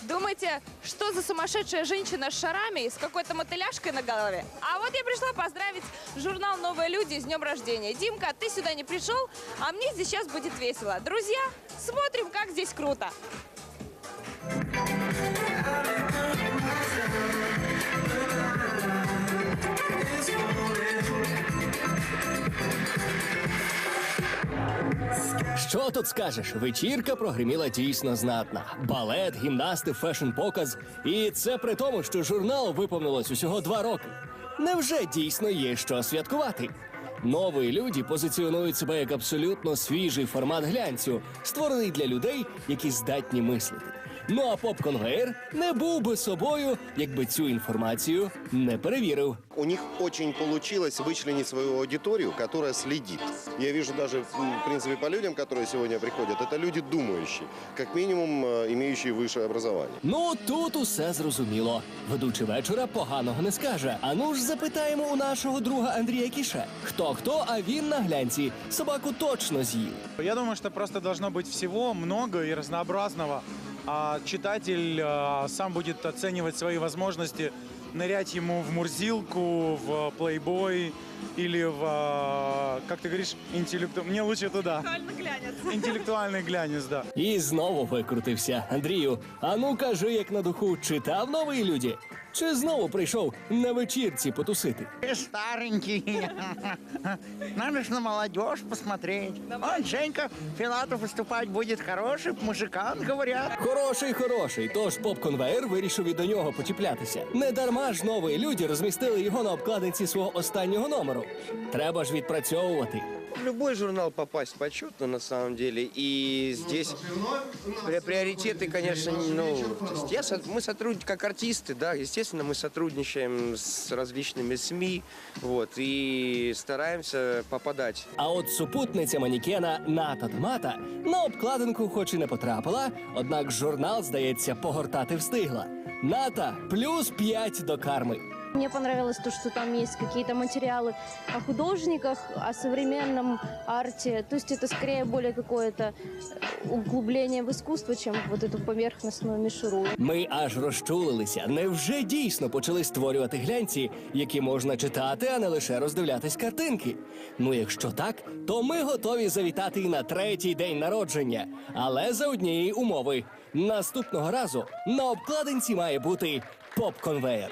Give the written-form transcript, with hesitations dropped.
Думаете, что за сумасшедшая женщина с шарами и с какой-то мотыляшкой на голове? А вот я пришла поздравить журнал «Новые люди» с днем рождения. Димка, ты сюда не пришел, а мне здесь сейчас будет весело. Друзья, смотрим, как здесь круто. Що тут скажеш? Вечірка прогреміла дійсно знатна. Балет, гімнасти, фешн-показ. І це при тому, що журналу виповнилось усього 2 роки. Невже дійсно є що святкувати? Нові люди позиціонують себе як абсолютно свіжий формат глянцю, створений для людей, які здатні мислити. Ну а поп-конвейер не був би собою, якби цю інформацію не перевірив. У них очень получилось вычленить свою аудиторию, которая следит. Я вижу даже, в принципе, по людям, которые сегодня приходят, это люди думающие, как минимум имеющие высшее образование. Ну, тут усе зрозуміло. Ведучий вечора поганого не скаже. А ну ж запитаємо у нашого друга Андрія Кіше. Хто-хто, а він на глянці собаку точно з'їв. Я думаю, что просто должно быть всего много и разнообразного. А читатель сам будет оценивать свои возможности, нырять ему в Мурзилку, в Playboy или в, как ты говоришь, Мне лучше туда. Интеллектуальный глянец, да. І знову викрутився. Андрію, а ну кажи, як на духу, читав «Нові люди»? Чи знову прийшов на вечірці потусити? Старенький. Надо ж на молодежь посмотреть. Он, Женька Филатов выступать будет хороший мужикан, говорят. Хороший. Тож поп-конвейер вирішив і до нього почіплятися. Не дарма ж «Нові люди» розмістили його на обкладинці свого останнього номеру. Треба ж відпрацьовувати. В любой журнал попасть почетно, на самом деле. И здесь приоритеты, конечно, мы сотрудничаем как артисты, да, естественно, мы сотрудничаем с различными СМИ, вот, и стараемся попадать. А от супутниця манікена Ната Томата на обкладинку хоч і не потрапила, однак журнал, здається, погортати встигла. Ната плюс 5 до карми. Мне понравилось то, что там есть какие-то материалы о художниках, о современном арте. То есть это скорее более какое-то углубление в искусство, чем вот эту поверхностную мишуру. Ми аж розчулилися. Невже дійсно почали створювати глянці, які можна читати, а не лише роздивлятись картинки? Ну, якщо так, то ми готові завітати і на 3-й день народження. Але за однієї умови. Наступного разу на обкладинці має бути поп-конвейер.